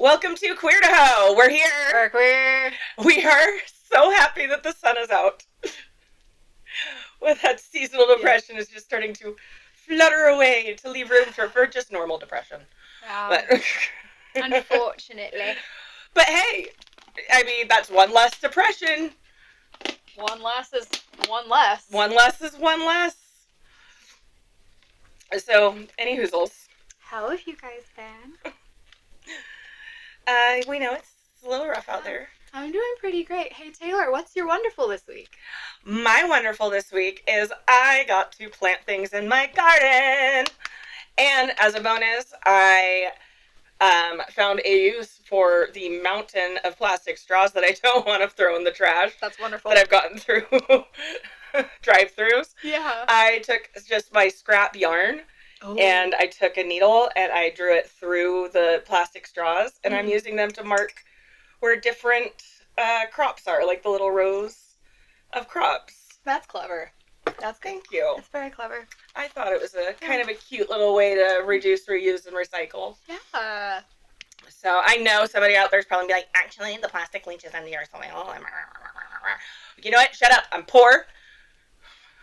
Welcome to Queerdaho. We're here. We're queer. We are so happy that the sun is out. With that seasonal depression is just starting to flutter away to leave room for just normal depression. But Unfortunately. But hey, I mean, that's one less depression. One less is one less. One less is one less. So, any hoozles. How have you guys been? We know it's a little rough out there. I'm doing pretty great. Hey, Taylor, what's your wonderful this week? My wonderful this week is I got to plant things in my garden. And as a bonus, I found a use for the mountain of plastic straws that I don't want to throw in the trash. That's wonderful. That I've gotten through drive-thrus. Yeah. I took just my scrap yarn. Oh. And I took a needle and I drew it through the plastic straws, and I'm using them to mark where different crops are, like the little rows of crops. That's clever. Thank you. That's very clever. I thought it was a kind of a cute little way to reduce, reuse, and recycle. Yeah. So I know somebody out there's probably like, actually, the plastic leaches into your soil. You know what? Shut up. I'm poor.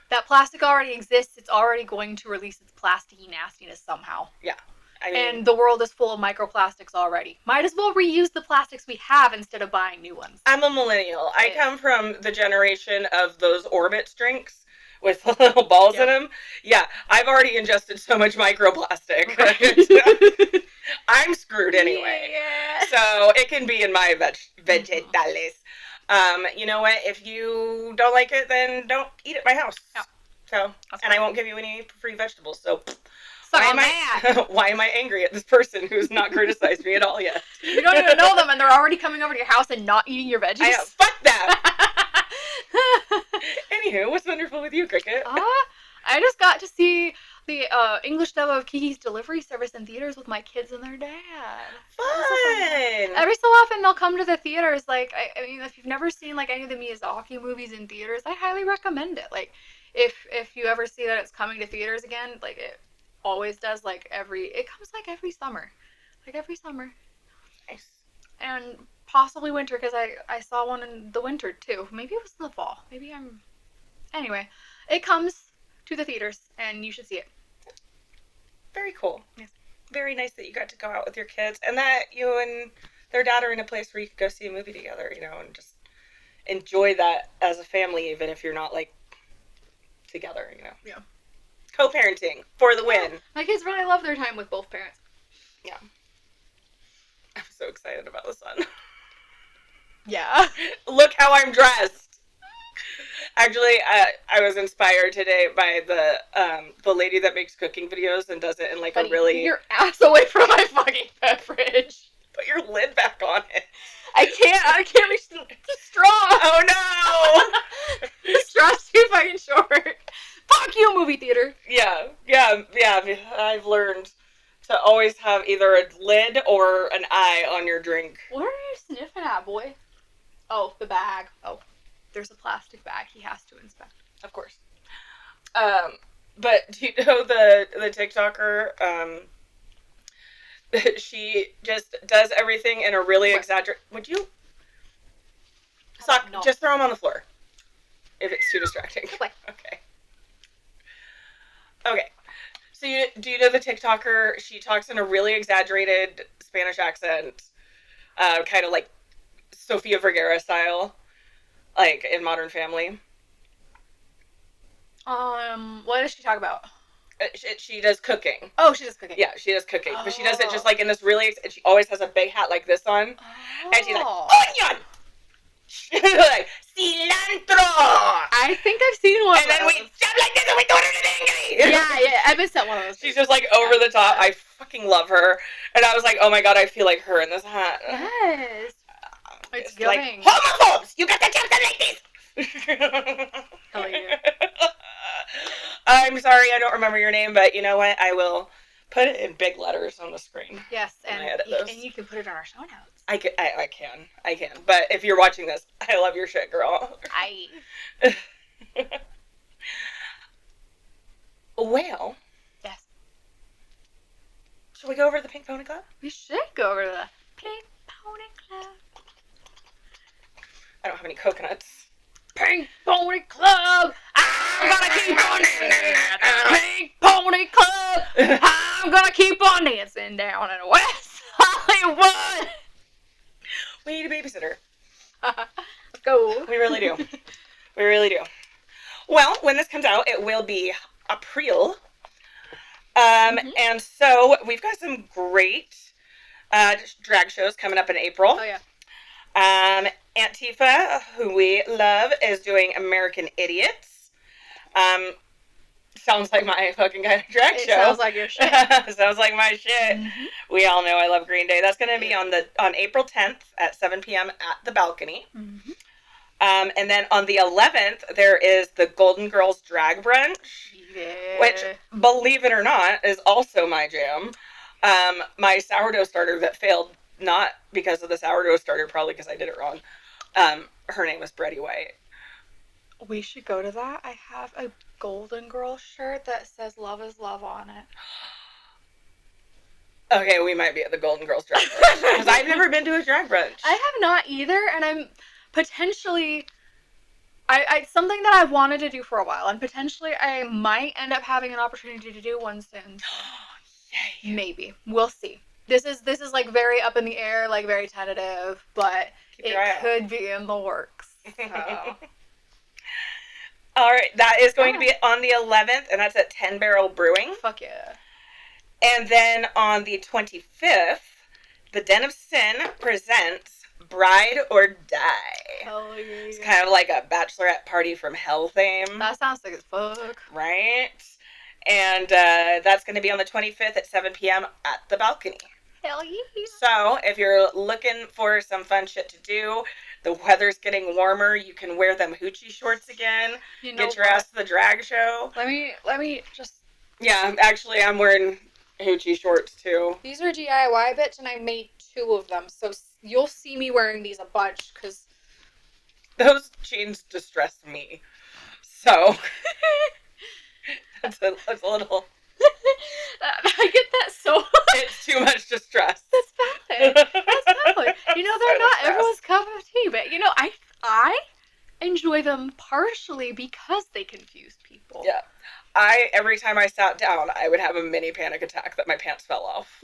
That plastic already exists. It's already going to release its plasticky nastiness somehow. Yeah. I mean, and the world is full of microplastics already. Might as well reuse the plastics we have instead of buying new ones. I'm a millennial. I come from the generation of those Orbitz drinks with little balls in them. Yeah, I've already ingested so much microplastic. Right? I'm screwed anyway. Yeah. So it can be in my vegetales. You know what? If you don't like it, then don't eat at my house. Yeah. So, and I won't give you any free vegetables. So, why am I angry at this person who's not criticized me at all yet? You don't even know them, and they're already coming over to your house and not eating your veggies. I know. Fuck that. Anywho, what's wonderful with you, Crickett? I just got to see the English dub of Kiki's Delivery Service in theaters with my kids and their dad. Fun! Every so often they'll come to the theaters. Like, I mean, if you've never seen like any of the Miyazaki movies in theaters, I highly recommend it. Like, if you ever see that it's coming to theaters again, like it always does. It comes like every summer. Nice. And possibly winter, because I saw one in the winter too. Maybe it was in the fall. Anyway, it comes to the theaters, and you should see it. Very cool. Yes. Very nice that you got to go out with your kids, and that you and their dad are in a place where you could go see a movie together, and just enjoy that as a family, even if you're not, like, together, Yeah. Co-parenting for the win. My kids really love their time with both parents. Yeah. I'm so excited about the sun. Yeah. Look how I'm dressed. Actually, I was inspired today by the lady that makes cooking videos and does it in like a really... Get your ass away from my fucking beverage. Put your lid back on it. I can't reach the straw. Oh no! The straw's too fucking short. Fuck you, movie theater. Yeah. I've learned to always have either a lid or an eye on your drink. What are you sniffing at, boy? Oh, the bag. Oh. There's a plastic bag he has to inspect. Of course. But do you know the TikToker? She just does everything in a really exaggerated... Would you? No. Just throw them on the floor. If it's too distracting. Okay. So do you know the TikToker? She talks in a really exaggerated Spanish accent. Kind of like Sofia Vergara style. Like, in Modern Family. What does she talk about? She does cooking. Oh, she does cooking. Yeah, she does cooking. But she does it just, like, in this really... And she always has a big hat like this on. Oh. And she's like, onion! Like, cilantro! I think I've seen one And then we jump like this and we throw it in an angry! Yeah, I've been sent one of those. She's just, like, over the top. I fucking love her. And I was like, oh my god, I feel like her in this hat. Yes. It's giving. Like, homophobes! You got the chance to like this! Hell yeah. I'm sorry, I don't remember your name, but you know what? I will put it in big letters on the screen. Yes, and you can put it on our show notes. I can. But if you're watching this, I love your shit, girl. Well. Yes. Should we go over to the Pink Pony Club? We should go over to the Pink Pony Club. I don't have any coconuts. Pink Pony Club. I'm gonna keep on dancing at the Pink Pony Club. I'm gonna keep on dancing down in West Hollywood. We need a babysitter. Let's go. We really do. We really do. Well, when this comes out, it will be April. And so we've got some great drag shows coming up in April. Oh, yeah. Aunt Tifa, who we love, is doing American Idiots. Sounds like my fucking kind of drag show. Sounds like your shit. Sounds like my shit. Mm-hmm. We all know I love Green Day. That's going to be on April 10th at 7 p.m. at the Balcony. Mm-hmm. And then on the 11th, there is the Golden Girls Drag Brunch, which, believe it or not, is also my jam. My sourdough starter that failed, not because of the sourdough starter, probably because I did it wrong. Her name was Bretty White. We should go to that. I have a Golden Girl shirt that says "Love is Love" on it. Okay, we might be at the Golden Girls Drag Brunch, because I've never been to a drag brunch. I have not either, and I'm potentially... I something that I've wanted to do for a while, and potentially I might end up having an opportunity to do one soon. So maybe. We'll see. This is like very up in the air, like very tentative, but it could be in the works. So. All right, that is going to be on the 11th, and that's at 10 Barrel Brewing. Fuck yeah. And then on the 25th, the Den of Sin presents Bride or Die. Hell yeah. It's kind of like a bachelorette party from hell theme. That sounds sick as fuck. Right? And that's going to be on the 25th at 7 p.m. at the Balcony. Hell yeah. So, if you're looking for some fun shit to do, the weather's getting warmer, you can wear them hoochie shorts again. You know get your ass to the drag show. Let me just... Yeah, actually, I'm wearing hoochie shorts, too. These are DIY, bitch, and I made 2 of them, so you'll see me wearing these a bunch, because... Those jeans distress me. So... That's a little... I get that so... It's too much distress. That's valid. That's valid. You know, they're not everyone's cup of tea, but, you know, I enjoy them partially because they confuse people. Yeah. Every time I sat down, I would have a mini panic attack that my pants fell off.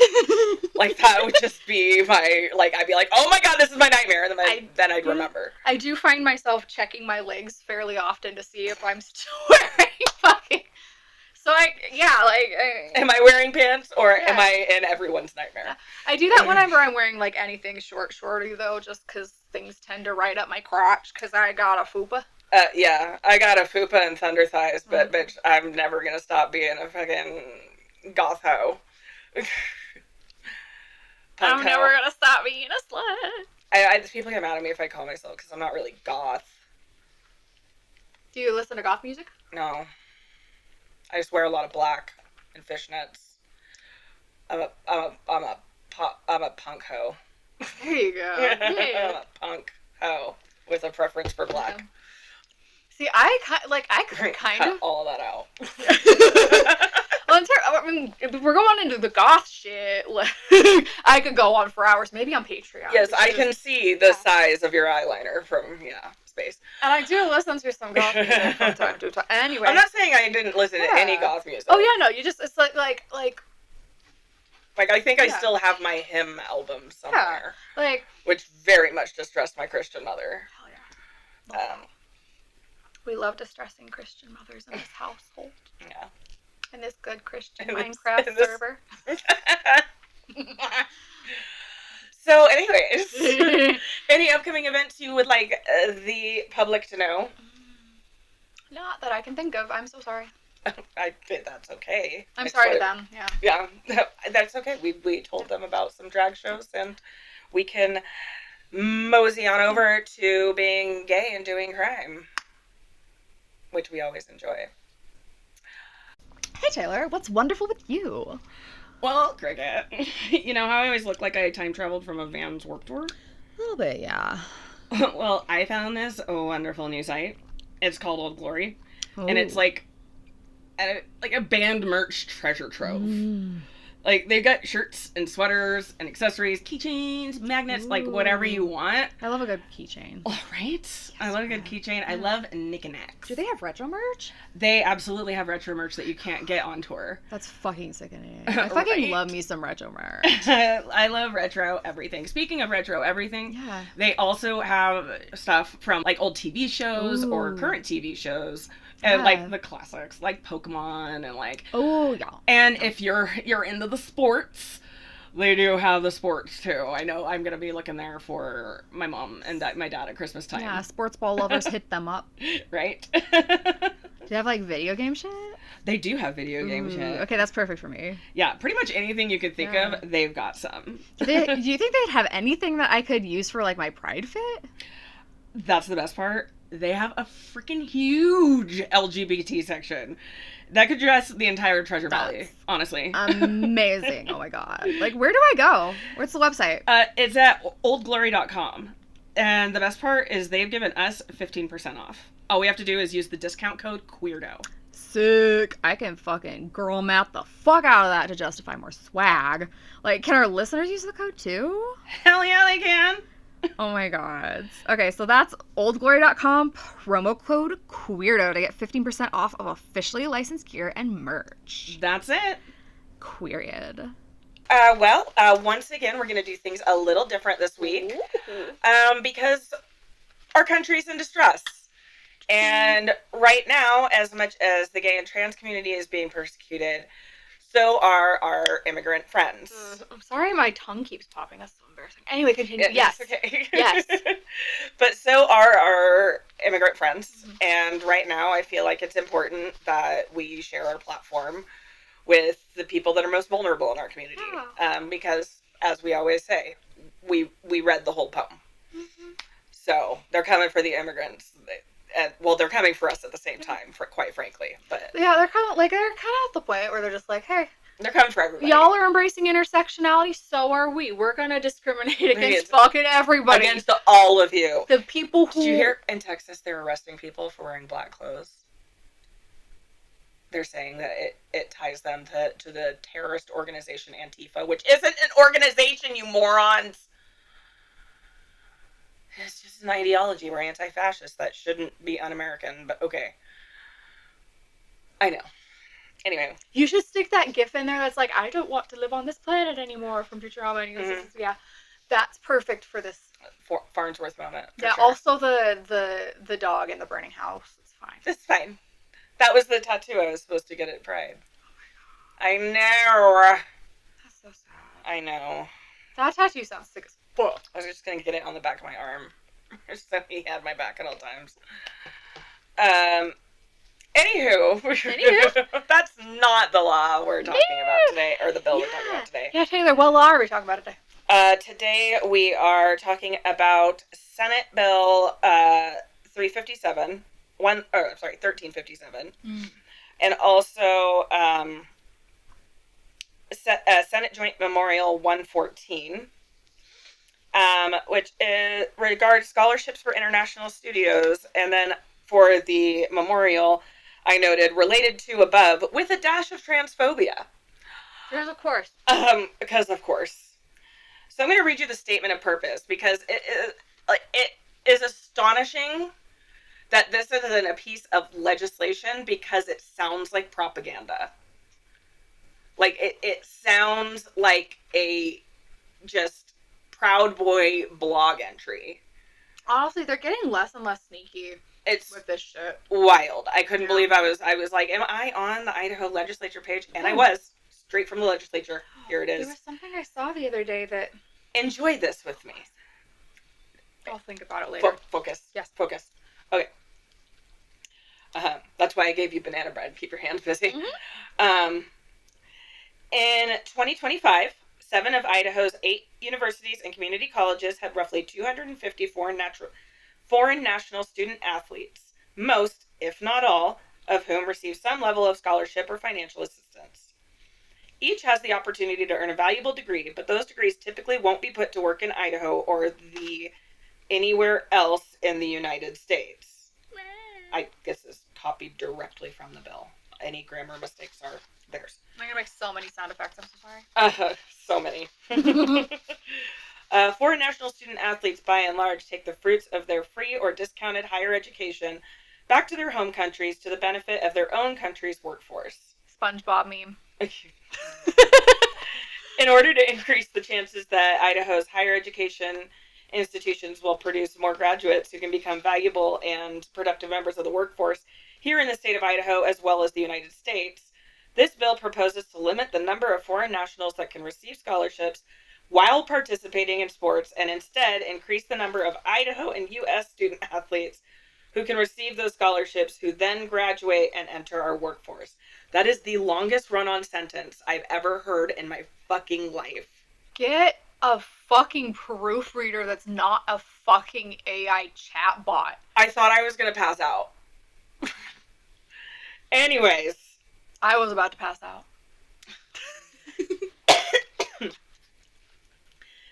Like, that would just be my, like, I'd be like, oh my god, this is my nightmare, and then I'd remember. I do find myself checking my legs fairly often to see if I'm still wearing fucking... So, am I wearing pants, or am I in everyone's nightmare? I do that whenever I'm wearing, like, anything shorty, though, just because things tend to ride up my crotch, because I got a fupa. Yeah, I got a fupa and thunder thighs, but bitch, I'm never gonna stop being a fucking goth hoe. I'm never gonna stop being a slut. People get mad at me if I call myself, because I'm not really goth. Do you listen to goth music? No. I just wear a lot of black and fishnets. I'm a punk hoe. There you go. Yeah. I'm a punk hoe with a preference for black. Yeah. See, I kind of all that out. Well, if we're going into the goth shit, like, I could go on for hours, maybe on Patreon. Yes, I can see the size of your eyeliner from space. And I do listen to some goth music from time to time. Anyway, I'm not saying I didn't listen to any goth music. Oh yeah, no, you just it's like I think I still have my hymn album somewhere. Yeah, which very much distressed my Christian mother. Hell yeah. We love distressing Christian mothers in this household. Yeah. In this good Christian Minecraft server. So, anyways, any upcoming events you would like the public to know? Not that I can think of. I'm so sorry. I think that's okay. I'm sorry to them. Yeah. Yeah, that's okay. We told them about some drag shows, and we can mosey on over to being gay and doing crime, which we always enjoy. Hey Taylor, what's wonderful with you? Well, Crickett, you know how I always look like I time traveled from a Vans Warped Tour? A little bit, yeah. Well, I found this wonderful new site. It's called Old Glory, and it's Ooh. like a band merch treasure trove. Like, they've got shirts and sweaters and accessories, keychains, magnets, like, whatever you want. I love a good keychain. Oh, right? Yes, I love a good keychain. I love knickknacks. Do they have retro merch? They absolutely have retro merch that you can't get on tour. That's fucking sickening. I fucking love me some retro merch. I love retro everything. Speaking of retro everything, they also have stuff from, like, old TV shows or current TV shows. And like the classics, like Pokemon and like and if you're into the sports, they do have the sports too. I know I'm gonna be looking there for my mom and my dad at Christmas time. Yeah, sports ball lovers hit them up. Right? Do they have like video game shit? They do have video game shit. Okay, that's perfect for me. Yeah, pretty much anything you could think of, they've got some. Do you think they'd have anything that I could use for like my pride fit? That's the best part. They have a freaking huge LGBT section that could dress the entire Treasure Valley, honestly. Amazing. Oh my god. Like, where do I go? Where's the website? It's at oldglory.com. And the best part is they've given us 15% off. All we have to do is use the discount code Queerdo. Sick. I can fucking girl math the fuck out of that to justify more swag. Like, can our listeners use the code too? Hell yeah, they can. Oh my god. Okay, so that's oldglory.com, promo code Queerdo to get 15% off of officially licensed gear and merch. That's it. Queeried. Once again, we're going to do things a little different this week because our country's in distress. And right now, as much as the gay and trans community is being persecuted, so are our immigrant friends. I'm sorry my tongue keeps popping. That's so embarrassing. Anyway, continue. Yes. Okay. Yes. But so are our immigrant friends. Mm-hmm. And right now, I feel like it's important that we share our platform with the people that are most vulnerable in our community. Yeah. Because, as we always say, we read the whole poem. Mm-hmm. So they're coming for the immigrants. They're coming for us at the same time, quite frankly. But yeah, they're kind of at the point where they're just like, hey, they're coming for everybody. Y'all are embracing intersectionality, so are we. We're gonna discriminate against fucking everybody. Against all of you. The people who... Did you hear in Texas they're arresting people for wearing black clothes? They're saying that it ties them to the terrorist organization Antifa, which isn't an organization, you morons. It's just an ideology. We're anti-fascist. That shouldn't be un-American, but okay. I know. Anyway. You should stick that gif in there that's like, I don't want to live on this planet anymore from Futurama. And mm-hmm. Yeah, that's perfect for this. Farnsworth moment. Yeah, sure. Also the dog in the burning house. It's fine. It's fine. That was the tattoo I was supposed to get at Pride. I know. That's so sad. I know. That tattoo sounds sick as fuck. I was just going to get it on the back of my arm. So he had my back at all times. Anywho. That's not the law we're talking about today, or the bill we're talking about today. Yeah, Taylor, what law are we talking about today? Today we are talking about Senate Bill 1357. 1357. Mm. And also Senate Joint Memorial 114. Which regards scholarships for international studios, and then for the memorial, I noted related to above with a dash of transphobia. Because of course. Because of course. So I'm going to read you the statement of purpose because it is astonishing that this isn't a piece of legislation because it sounds like propaganda. Like it sounds like a just Proud Boy blog entry. Honestly, they're getting less and less sneaky with this shit. Wild. I couldn't believe I was like, am I on the Idaho legislature page? And I was. Straight from the legislature. Here it is. There was something I saw the other day that... Enjoy this with me. I'll think about it later. Focus. Yes. Focus. Okay. That's why I gave you banana bread. Keep your hands busy. Mm-hmm. In 2025... 7 of Idaho's 8 universities and community colleges had roughly 250 foreign national student athletes, most, if not all, of whom receive some level of scholarship or financial assistance. Each has the opportunity to earn a valuable degree, but those degrees typically won't be put to work in Idaho or anywhere else in the United States. I guess this is copied directly from the bill. any grammar mistakes are theirs. I'm going to make so many sound effects. I'm so sorry. So many. Foreign national student athletes, by and large, take the fruits of their free or discounted higher education back to their home countries to the benefit of their own country's workforce. SpongeBob meme. In order to increase the chances that Idaho's higher education institutions will produce more graduates who can become valuable and productive members of the workforce here in the state of Idaho as well as the United States, this bill proposes to limit the number of foreign nationals that can receive scholarships while participating in sports and instead increase the number of Idaho and U.S. student athletes who can receive those scholarships who then graduate and enter our workforce. That is the longest run-on sentence I've ever heard in my fucking life. Get a fucking proofreader that's not a fucking AI chatbot. I thought I was going to pass out. Anyways. I was about to pass out.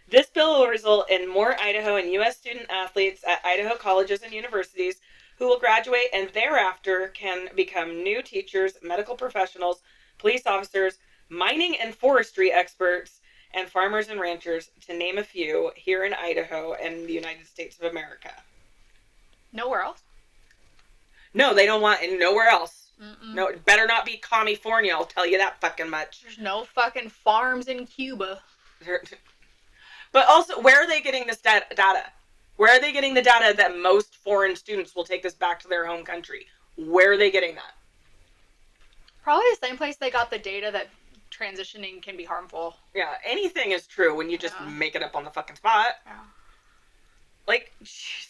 This bill will result in more Idaho and U.S. student athletes at Idaho colleges and universities who will graduate and thereafter can become new teachers, medical professionals, police officers, mining and forestry experts, and farmers and ranchers, to name a few, here in Idaho and the United States of America. Nowhere else? No, they don't want it nowhere else. Mm-mm. No, it better not be California, I'll tell you that fucking much. There's no fucking farms in Cuba. But also, where are they getting this data? Where are they getting the data that most foreign students will take this back to their home country? Where are they getting that? Probably the same place they got the data that transitioning can be harmful. Yeah, anything is true when you just make it up on the fucking spot. Yeah. Like, jeez.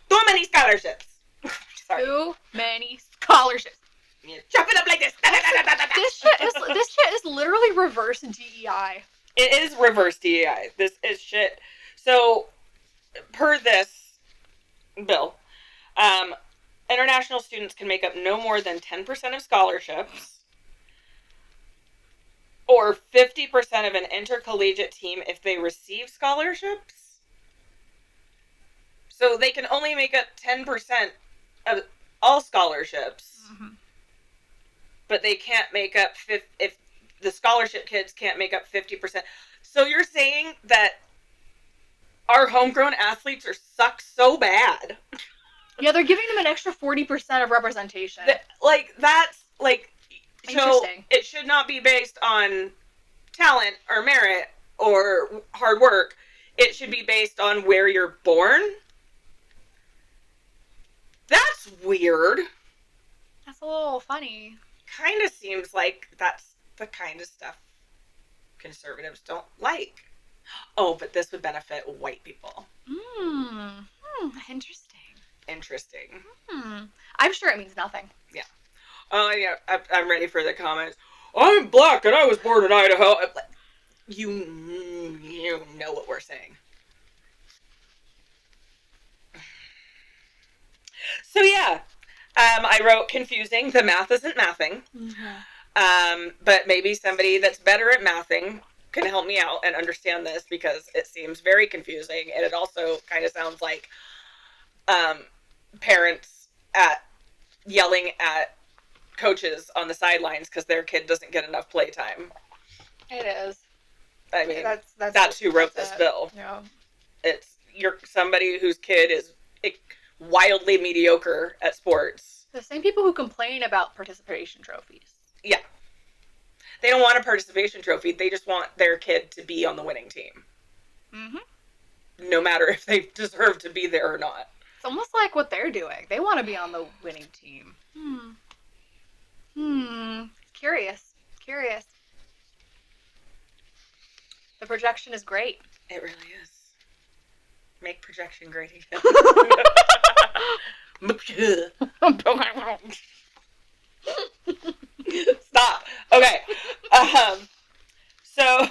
Too many scholarships. Sorry. Too many scholarships. Yeah, chop it up like this. This shit is literally reverse DEI. It is reverse DEI. This is shit. So, per this bill, international students can make up no more than 10% of scholarships or 50% of an intercollegiate team if they receive scholarships. So they can only make up 10% of all scholarships. Mm-hmm. But they can't make up if the scholarship kids can't make up 50%. So you're saying that our homegrown athletes suck so bad. Yeah, they're giving them an extra 40% of representation. That's so interesting. It should not be based on talent or merit or hard work. It should be based on where you're born. That's weird. That's a little funny. Kind of seems like that's the kind of stuff conservatives don't like. Oh, but this would benefit white people. Interesting. I'm sure it means nothing. Yeah. Oh, yeah. I'm ready for the comments. I'm black and I was born in Idaho. You know what we're saying. So, yeah. I wrote confusing. The math isn't mathing. Mm-hmm. But maybe somebody that's better at mathing can help me out and understand this because it seems very confusing. And it also kind of sounds like parents yelling at coaches on the sidelines because their kid doesn't get enough playtime. It is. I mean, that's who wrote this bill. Yeah. You're somebody whose kid is wildly mediocre at sports. The same people who complain about participation trophies. Yeah. They don't want a participation trophy. They just want their kid to be on the winning team. Mm-hmm. No matter if they deserve to be there or not. It's almost like what they're doing. They want to be on the winning team. Curious. The projection is great. It really is. Make projection great again. Stop. Okay. So,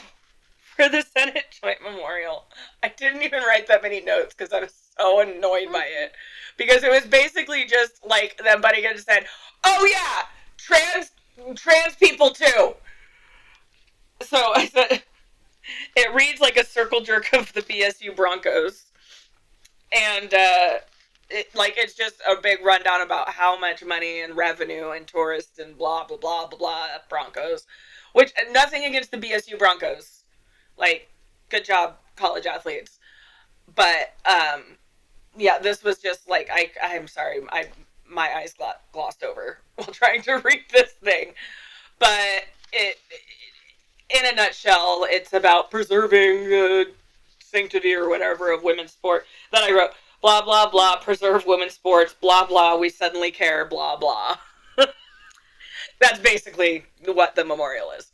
for the Senate Joint Memorial, I didn't even write that many notes because I was so annoyed by it. Because it was basically just like them butting in and said, oh yeah, trans people too. So I said, it reads like a circle jerk of the BSU Broncos. And it's just a big rundown about how much money and revenue and tourists and blah, blah, blah, blah, blah, Broncos. Which, nothing against the BSU Broncos. Like, good job, college athletes. But, yeah, this was just, like, I'm sorry, my eyes glossed over while trying to read this thing. But, in a nutshell, it's about preserving the sanctity or whatever of women's sport. Then I wrote, blah, blah, blah, preserve women's sports, blah, blah, we suddenly care, blah, blah. That's basically what the memorial is.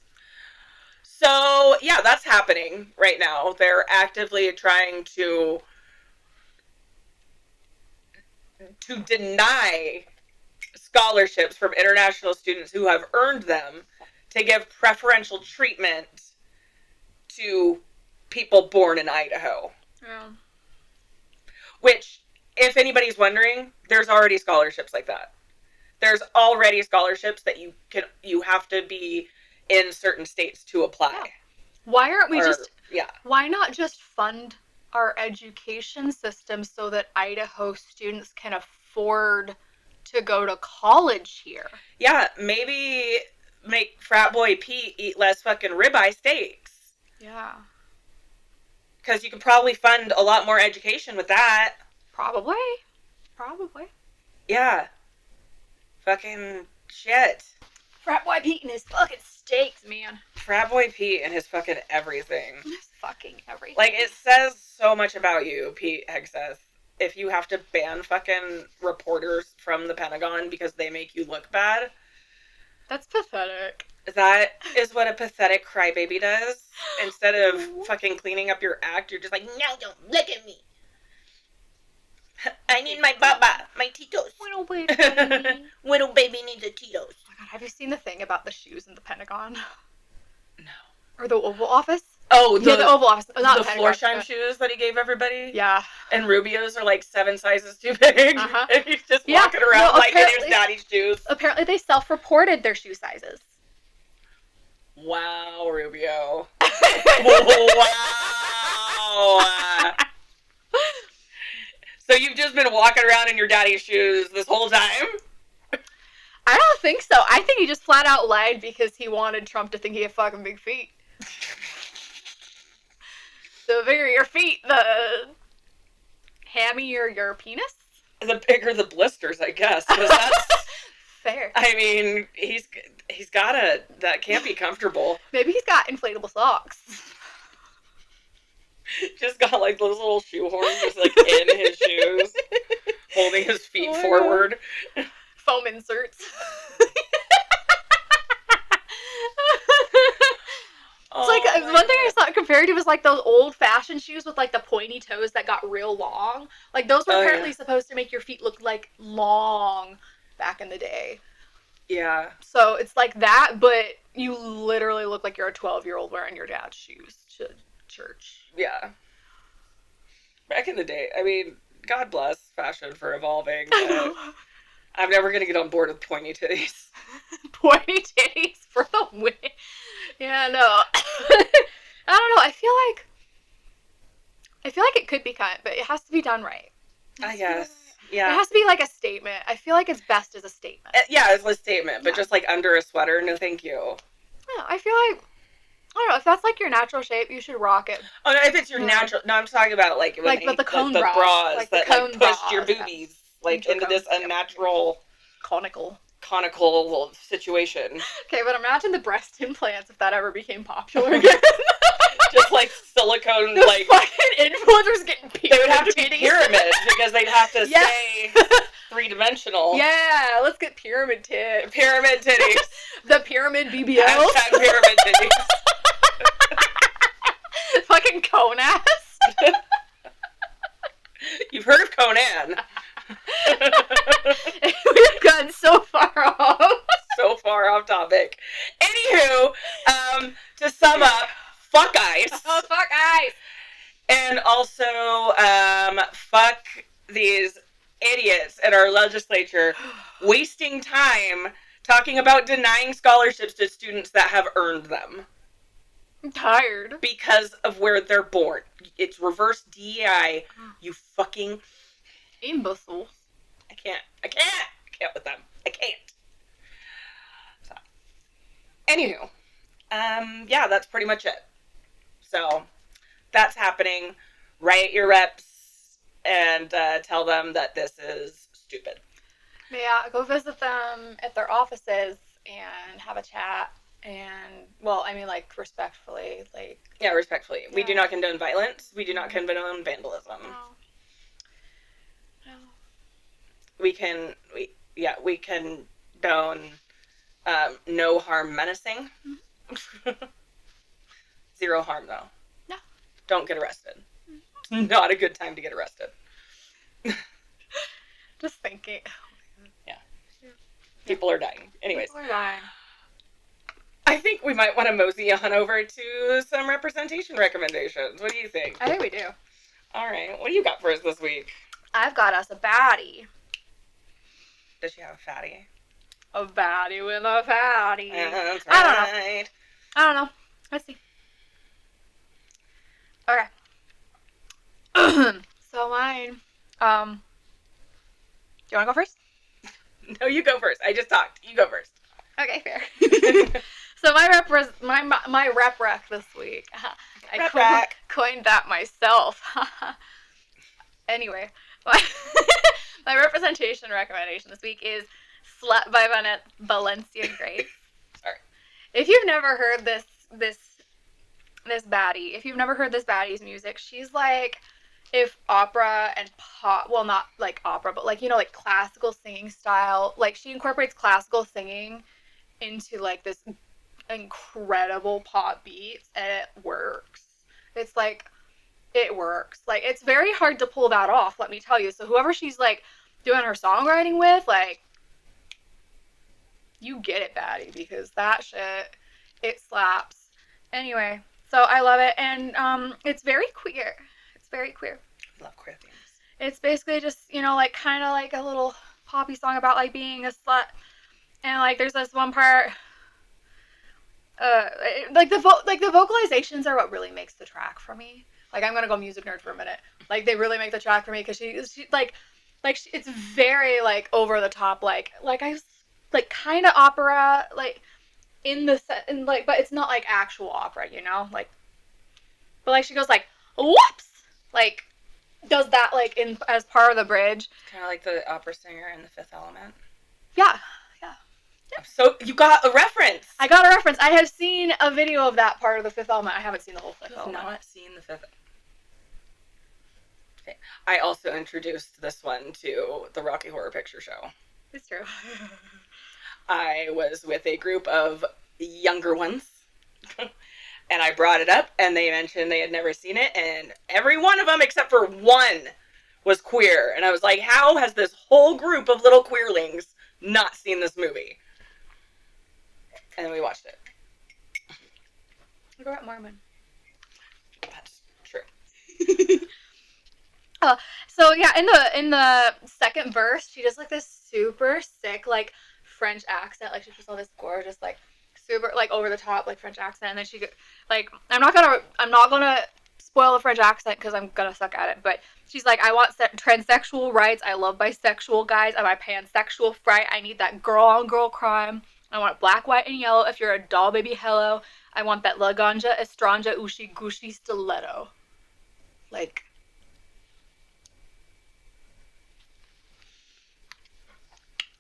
So, yeah, that's happening right now. They're actively trying to deny scholarships from international students who have earned them to give preferential treatment to people born in Idaho. Yeah. Which, if anybody's wondering, there's already scholarships like that. There's already scholarships that you have to be in certain states to apply. Yeah. Why aren't we Yeah. Why not just fund our education system so that Idaho students can afford to go to college here? Yeah, maybe make frat boy Pete eat less fucking ribeye steaks. Yeah. Because you could probably fund a lot more education with that. Probably. Yeah. Fucking shit. Frat boy Pete and his fucking steaks, man. Frat boy Pete and his fucking everything. His fucking everything. Like, it says so much about you, Pete Hegseth, if you have to ban fucking reporters from the Pentagon because they make you look bad. That's pathetic. That is what a pathetic crybaby does. Instead of fucking cleaning up your act, you're just like, no, don't look at me. I need my baba, my Tito's. Little baby. Little baby needs a Tito's. Oh my god, have you seen the thing about the shoes in the Pentagon? No. Or the Oval Office? Oh, the Oval Office. Not the the floor shine shoes that he gave everybody? Yeah. And Rubio's are like 7 sizes too big. Uh-huh. And he's just walking around like in his daddy's shoes. Apparently they self-reported their shoe sizes. Wow, Rubio. Wow. So you've just been walking around in your daddy's shoes this whole time? I don't think so. I think he just flat out lied because he wanted Trump to think he had fucking big feet. The bigger your feet, the hammier your penis? The bigger the blisters, I guess. 'Cause that's, fair. I mean, he's got that can't be comfortable. Maybe he's got inflatable socks. Just got like those little shoe horns just like in his shoes, holding his feet forward. Foam inserts. It's like one thing I saw compared to was like those old-fashioned shoes with like the pointy toes that got real long. Like those were apparently supposed to make your feet look like long back in the day. Yeah. So it's like that, but you literally look like you're a 12-year-old wearing your dad's shoes to church. Yeah. Back in the day, I mean, God bless fashion for evolving. But I'm never gonna get on board with pointy titties. Pointy titties for the win. Yeah, no. I don't know. I feel like it could be kind, but it has to be done right. I guess. Yeah. It has to be like a statement. I feel like it's best as a statement. Yeah, it's a statement, but just like under a sweater, no thank you. Yeah, I feel like, I don't know, if that's like your natural shape, you should rock it. Oh, no, if it's your natural, no, I'm talking about like when the cone the bras like that cone like pushed your bras, boobies like into this unnatural conical situation. Okay, but imagine the breast implants if that ever became popular again. Just like silicone, the like fucking influencers getting pyramid. They would have to be pyramids because they'd have to stay 3-dimensional. Yeah, let's get pyramid tits. Pyramid titties. The pyramid BBL. Hashtag pyramid titties. Fucking cone ass. You've heard of Conan. We've gotten so far off. So far off topic. Anywho, to sum up, fuck ICE. Oh, fuck ICE. And also, fuck these idiots in our legislature wasting time talking about denying scholarships to students that have earned them. I'm tired. Because of where they're born. It's reverse DEI, you fucking Imbeciles. I can't with them. I can't. So, anywho, yeah, that's pretty much it. So, that's happening. Write your reps and tell them that this is stupid. Yeah, go visit them at their offices and have a chat. And, well, I mean, like, respectfully, like... Yeah, respectfully. Yeah. We do not condone violence. We do not condone vandalism. No. We condone no harm menacing. Zero harm, though. No. Don't get arrested. It's not a good time to get arrested. Just thinking. Yeah. People are dying. Anyways. People are dying. I think we might want to mosey on over to some representation recommendations. What do you think? I think we do. All right. What do you got for us this week? I've got us a baddie. Does she have a fatty? A baddie with a fatty. That's I don't right. I don't know. Let's see. Okay. So mine. Do you want to go first? No, you go first. I just talked. You go first. Okay, fair. So my rep rec this week. I coined that myself. Anyway, my representation recommendation this week is "Slut" by Valencia Grace. Sorry. If you've never heard this baddie, if you've never heard this baddie's music, she's like if opera and pop, well, not like opera, but like, you know, like classical singing style. Like, she incorporates classical singing into like this incredible pop beats, and it works. It's like, it works. Like, it's very hard to pull that off, let me tell you. So whoever she's like doing her songwriting with, like, you get it, baddie, because that shit, it slaps. Anyway, so I love it, and it's very queer. It's very queer. I love queer themes. It's basically just, you know, like, kind of like a little poppy song about, like, being a slut. And, like, there's this one part, the vocalizations are what really makes the track for me. Like, I'm gonna go music nerd for a minute. Like, they really make the track for me, because she it's very, like, over the top, like kind of opera, like, but it's not, like, actual opera, you know? Like, but, like, she goes, like, whoops! Like, does that, like, as part of the bridge. Kind of like the opera singer in The Fifth Element. Yeah. So, you got a reference! I got a reference. I have seen a video of that part of The Fifth Element. I haven't seen the whole Fifth Element. I have not seen The Fifth. Okay. I also introduced this one to the Rocky Horror Picture Show. It's true. I was with a group of younger ones, and I brought it up, and they mentioned they had never seen it, and every one of them, except for one, was queer. And I was like, how has this whole group of little queerlings not seen this movie? And then we watched it. Go at Mormon. That's true. So yeah, in the second verse, she does like this super sick like French accent. Like, she does all this gorgeous like super like over the top like French accent, and then she like I'm not gonna spoil the French accent because I'm gonna suck at it. But she's like, I want transsexual rights. I love bisexual guys. I'm a pansexual fright. I need that girl on girl crime. I want black, white, and yellow. If you're a doll, baby, hello. I want that Laganja, Estranja, Ushi, Gushi, Stiletto. Like,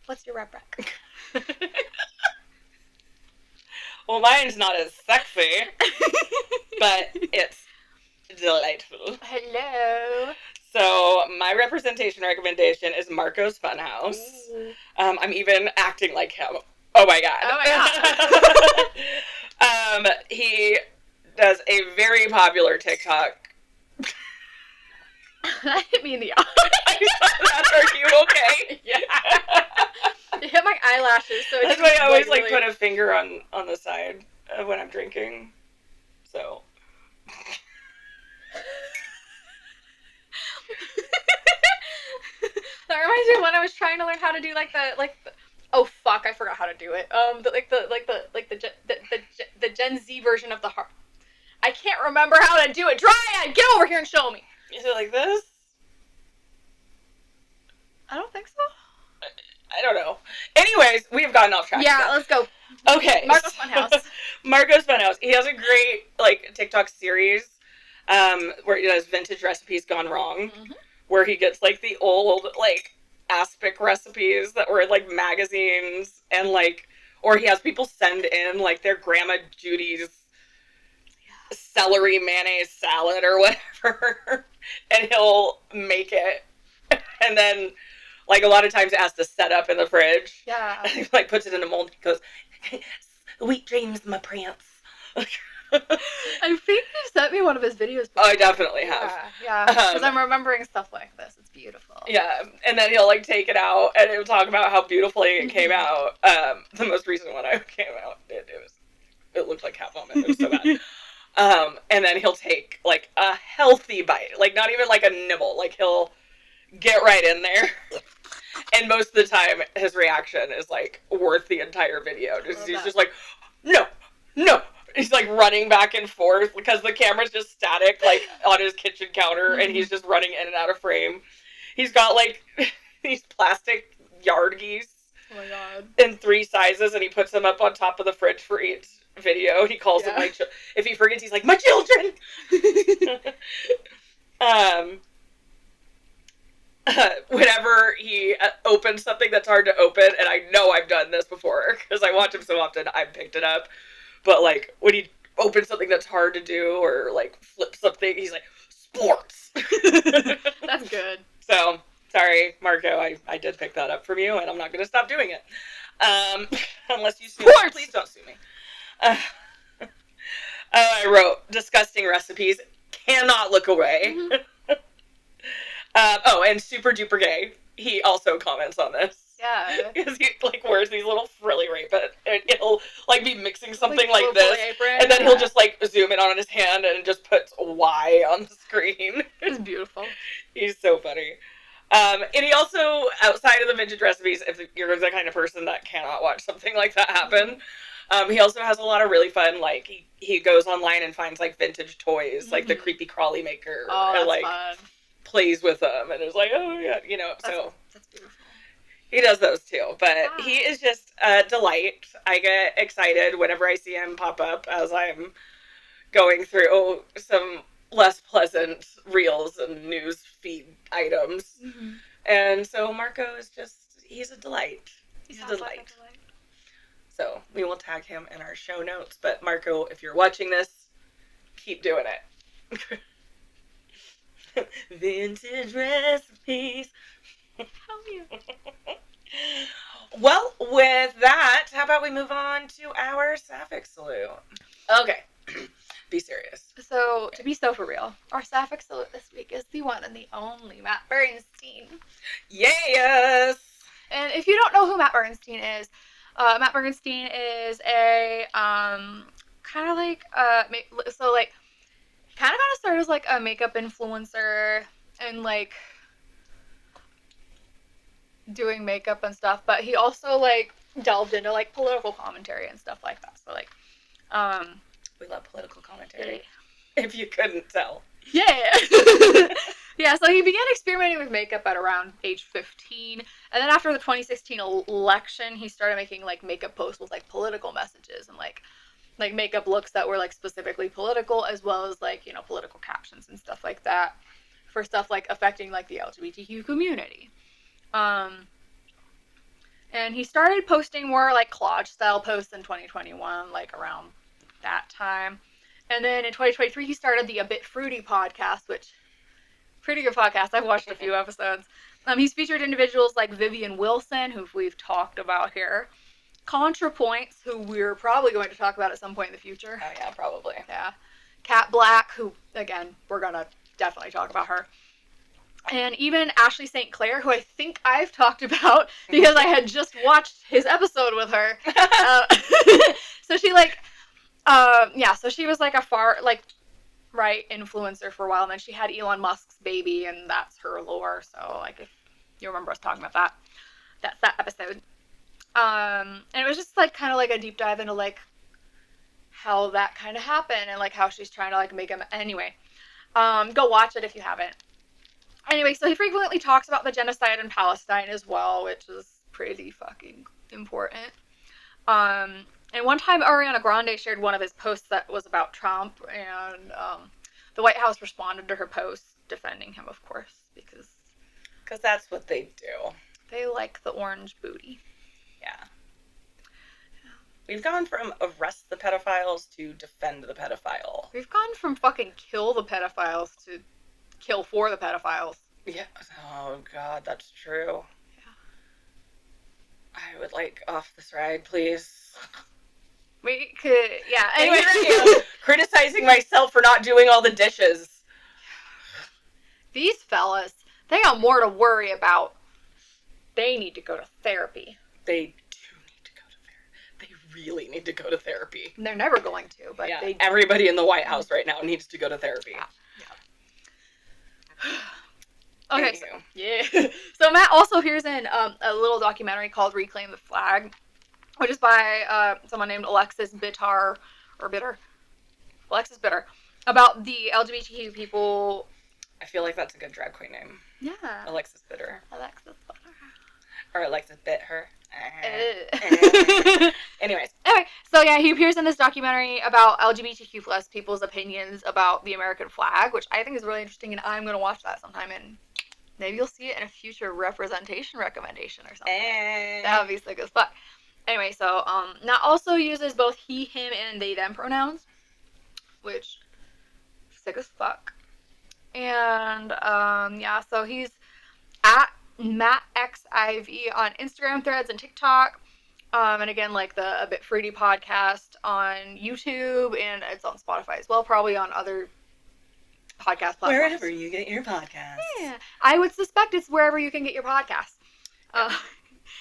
what's your rep rec? Well, mine's not as sexy, but it's delightful. Hello. So, my representation recommendation is Marco's Funhouse. I'm even acting like him. Oh my god. He does a very popular TikTok. That hit me in the eye. Are you okay? Yeah. It hit my eyelashes, so that's why I always like put a finger on the side when I'm drinking. So. That reminds me of when I was trying to learn how to do oh fuck, I forgot how to do it. The Gen Z version of the heart. I can't remember how to do it. Dryadd, get over here and show me. Is it like this? I don't think so. I don't know. Anyways, we've gotten off track. Yeah, let's go. Okay. Marco's Funhouse. Marco's Funhouse. He has a great, like, TikTok series where he does vintage recipes gone wrong, where he gets, like, the old, like, aspic recipes that were in, like, magazines, and, like, or he has people send in, like, their Grandma Judy's celery mayonnaise salad or whatever, and he'll make it, and then, like, a lot of times it has to set up in the fridge. Yeah. And he, like, puts it in a mold, he goes, "Sweet dreams, my prince." I think you sent me one of his videos before. Oh, I definitely have. Yeah, because I'm remembering stuff like this. It's beautiful. Yeah, and then he'll, like, take it out, and he'll talk about how beautifully it came out. The most recent one I came out, it looked like cat vomit. It was so bad. And then he'll take, like, a healthy bite, like, not even, like, a nibble. Like, he'll get right in there. And most of the time, his reaction is, like, worth the entire video. He's just like, no. He's, like, running back and forth because the camera's just static, like, on his kitchen counter, and he's just running in and out of frame. He's got, like, these plastic yard geese in 3 sizes, and he puts them up on top of the fridge for each video. He calls them, like, if he forgets, he's like, "My children!" Whenever he opens something that's hard to open, and I know I've done this before, because I watch him so often, I've picked it up. But, like, when he opens something that's hard to do, or, like, flips something, he's like, "Sports!" That's good. So, sorry, Marco, I did pick that up from you, and I'm not going to stop doing it. Unless you sue me. Please don't sue me. I wrote, "Disgusting recipes, cannot look away." And Super Duper Gay, he also comments on this. Yeah. Because he, like, wears these little frilly rainbows, and he'll, like, be mixing something like this, apron, and then he'll just, like, zoom in on his hand and just puts Y on the screen. It's beautiful. He's so funny. And he also, outside of the vintage recipes, if you're the kind of person that cannot watch something like that happen, he also has a lot of really fun, like, he goes online and finds, like, vintage toys, like the creepy crawly maker, that's and, like, fun. plays with them, and is like, "Oh, yeah," you know, so. That's beautiful. He does those too, but he is just a delight. I get excited whenever I see him pop up as I'm going through some less pleasant reels and news feed items. And so Marco is he's a delight. He's a delight. So we will tag him in our show notes. But Marco, if you're watching this, keep doing it. Vintage recipes. Well, with that, how about we move on to our Sapphic Salute? Okay. Be serious. So, to be so for real, our Sapphic Salute this week is the one and the only Matt Bernstein. Yes! And if you don't know who Matt Bernstein is a, kind of like, so, like, kind of got started as, like, a makeup influencer and, like, doing makeup and stuff, but he also, like, delved into, like, political commentary and stuff like that. So, like, we love political commentary. If you couldn't tell. Yeah. Yeah, so he began experimenting with makeup at around age 15, and then after the 2016 election, he started making, like, makeup posts with, like, political messages and, like makeup looks that were, like, specifically political, as well as, like, you know, political captions and stuff like that for stuff, like, affecting, like, the LGBTQ community. And he started posting more, like, collage-style posts in 2021, like, around that time. And then in 2023, he started the A Bit Fruity podcast, which, pretty good podcast. I've watched a few episodes. He's featured individuals like Vivian Wilson, who we've talked about here, ContraPoints, who we're probably going to talk about at some point in the future. Oh, yeah, probably. Yeah. Kat Black, who, again, we're going to definitely talk about her. And even Ashley St. Clair, who I think I've talked about because I had just watched his episode with her. So she, like, so she was, like, a right influencer for a while, and then she had Elon Musk's baby, and that's her lore. So, like, if you remember us talking about that's that episode. And it was just, like, kind of like a deep dive into, like, how that kind of happened and, like, how she's trying to, like, make him. Anyway, go watch it if you haven't. Anyway, so he frequently talks about the genocide in Palestine as well, which is pretty fucking important. And one time Ariana Grande shared one of his posts that was about Trump, and the White House responded to her post defending him, of course, because that's what they do. They like the orange booty. Yeah. We've gone from arrest the pedophiles to defend the pedophile. We've gone from fucking kill the pedophiles to kill for the pedophiles. Yeah. Oh, God, that's true. Yeah. I would like off this ride, please. We could, yeah. Anyway, criticizing myself for not doing all the dishes. These fellas, they got more to worry about. They need to go to therapy. They do need to go to therapy. They really need to go to therapy. They're never going to, but yeah, they... Everybody in the White House right now needs to go to therapy. Yeah. Okay. So Matt also appears in a little documentary called Reclaim the Flag, which is by someone named Alexis Bitter, about the LGBTQ people. I feel like that's a good drag queen name. Yeah. Alexis Bitter. Alexis Bitter. Or Alexis Bit Her. Anyways. Anyway, so yeah, he appears in this documentary about LGBTQ plus people's opinions about the American flag, which I think is really interesting, and I'm going to watch that sometime, and maybe you'll see it in a future representation recommendation or something. That would be sick as fuck. Anyway, so Nat also uses both he, him, and they, them pronouns, which sick as fuck. And yeah, so he's at MattXIV on Instagram, Threads, and TikTok. And again, like the A Bit Fruity podcast on YouTube, and it's on Spotify as well, probably on other podcast platforms. Wherever you get your podcasts. Yeah, I would suspect it's wherever you can get your podcasts.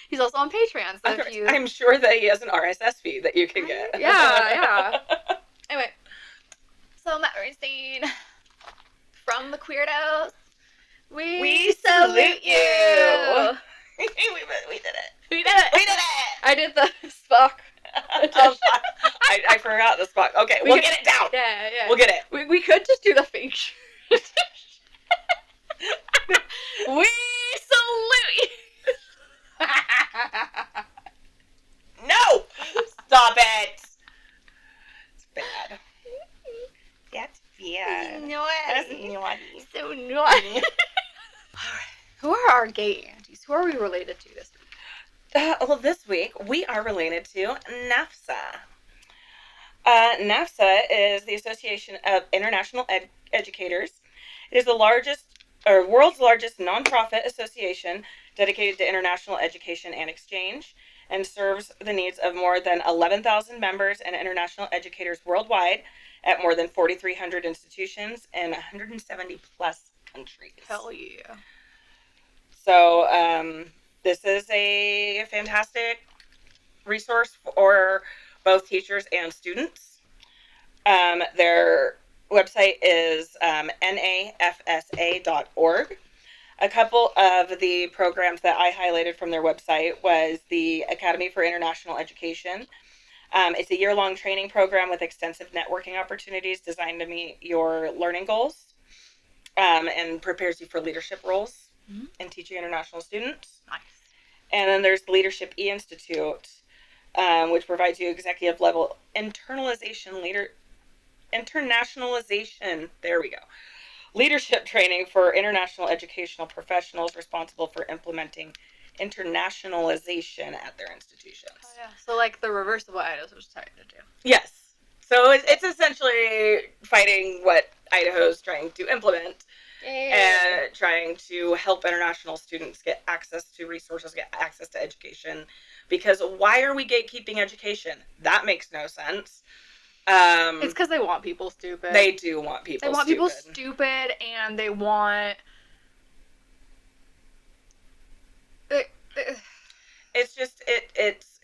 He's also on Patreon, so if you... I'm sure that he has an RSS feed that you can get. Yeah. Anyway, so Matt Bernstein from the Queerdos. We salute you. We did it. We did it. We did it. I did the Spock. I forgot the Spock. Okay, we'll get it down. Yeah. We'll get it. We could just do the fake. We salute you. No! Stop it! It's bad. That's bad. That's naughty. So naughty. Who are our gay aunties? Who are we related to this week? Well, this week we are related to NAFSA. NAFSA is the Association of International Educators. It is the world's largest nonprofit association dedicated to international education and exchange, and serves the needs of more than 11,000 members and international educators worldwide at more than 4,300 institutions in 170 plus countries. Hell yeah. So this is a fantastic resource for both teachers and students. Their website is nafsa.org. A couple of the programs that I highlighted from their website was the Academy for International Education. It's a year-long training program with extensive networking opportunities designed to meet your learning goals, and prepares you for leadership roles in teaching international students. Nice. And then there's the Leadership E-Institute, which provides you executive level internationalization, there we go. Leadership training for international educational professionals responsible for implementing internationalization at their institutions. Oh, yeah. So like the reverse of what Idaho was trying to do. Yes. So it's essentially fighting what Idaho's trying to implement. And trying to help international students get access to resources, get access to education. Because why are we gatekeeping education? That makes no sense. It's because they want people stupid. They do want people stupid. They want people stupid, and they want... It's just, it's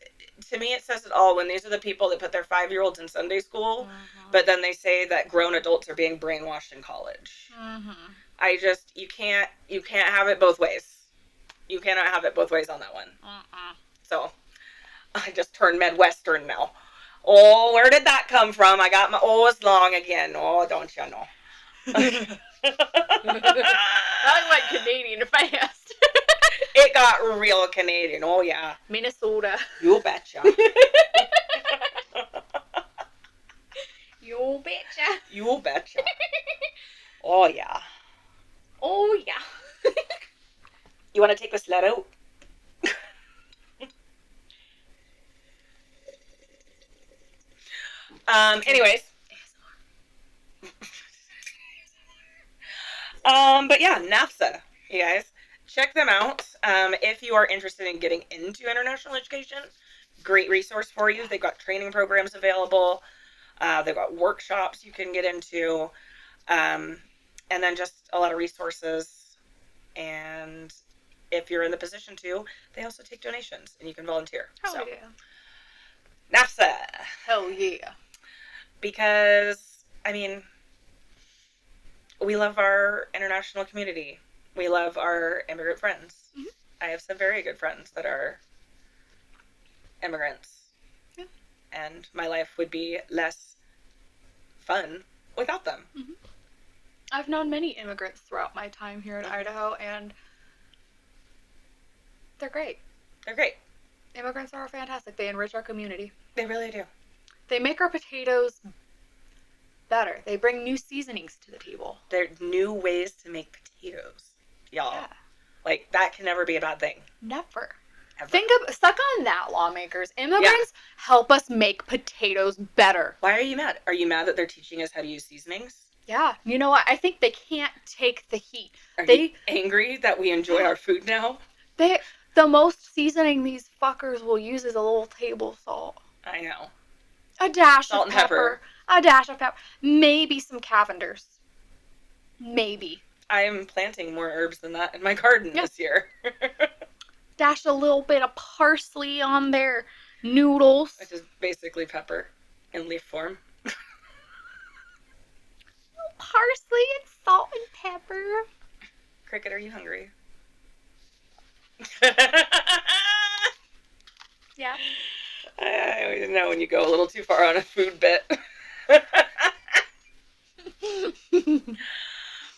to me, it says it all when these are the people that put their 5-year-olds in Sunday school, but then they say that grown adults are being brainwashed in college. You can't have it both ways. You cannot have it both ways on that one. So, I just turned Midwestern now. Oh, where did that come from? I got my O's long again. Oh, don't you know. That like real Canadian. Oh, yeah. Minnesota. You betcha. You betcha. You betcha. Oh, yeah. Oh, yeah. You want to take the sled out? Anyways. But yeah, NAFSA, you guys. Check them out. If you are interested in getting into international education, great resource for you. They've got training programs available. They've got workshops you can get into. And then just a lot of resources. And if you're in the position to, they also take donations and you can volunteer. Hell so. Yeah. NAFSA. Hell yeah. Because, I mean, we love our international community. We love our immigrant friends. Mm-hmm. I have some very good friends that are immigrants. Yeah. And my life would be less fun without them. Mm-hmm. I've known many immigrants throughout my time here in Idaho, and they're great. They're great. Immigrants are fantastic. They enrich our community. They really do. They make our potatoes better. They bring new seasonings to the table. They're new ways to make potatoes, y'all. Yeah. Like, that can never be a bad thing. Never. Ever. Suck on that, lawmakers. Immigrants help us make potatoes better. Why are you mad? Are you mad that they're teaching us how to use seasonings? Yeah. You know what? I think they can't take the heat. Are you angry that we enjoy our food now? The most seasoning these fuckers will use is a little table salt. I know. A dash salt of and pepper. A dash of pepper. Maybe some Cavenders. Maybe. I am planting more herbs than that in my garden this year. Dash a little bit of parsley on their noodles. Which is basically pepper in leaf form. Parsley and salt and pepper. Crickett, are you hungry? Yeah. I always know when you go a little too far on a food bit.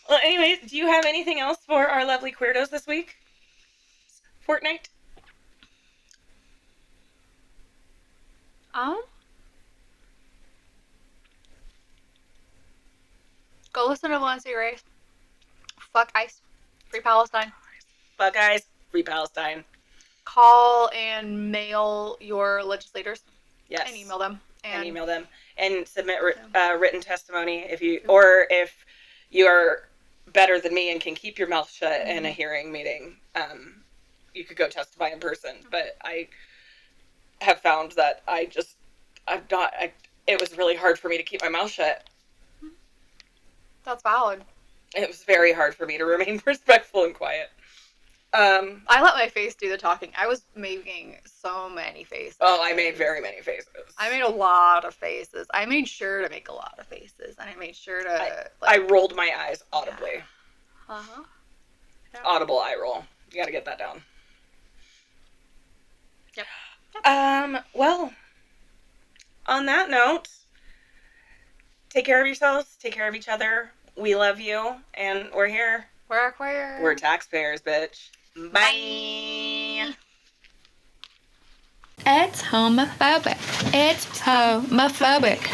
Well, anyways, do you have anything else for our lovely Queerdos this week? Fortnite? Go listen to Valencia Grace. Fuck ICE. Free Palestine. Fuck ICE. Free Palestine. Call and mail your legislators. Yes. And email them. And email them. And submit written testimony if you are better than me and can keep your mouth shut in a hearing meeting. You could go testify in person. But I have found that it was really hard for me to keep my mouth shut. That's valid. It was very hard for me to remain respectful and quiet. I let my face do the talking. I was making so many faces. Oh, I made very many faces. I made a lot of faces. I made sure to make a lot of faces. And I made sure to... I rolled my eyes audibly. Yeah. Uh-huh. Yeah. Audible eye roll. You gotta get that down. Yep. Well, on that note, take care of yourselves. Take care of each other. We love you. And we're here. We're queer. We're taxpayers, bitch. Bye. It's homophobic. It's homophobic.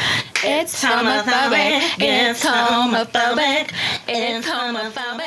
It's homophobic. It's homophobic. It's homophobic.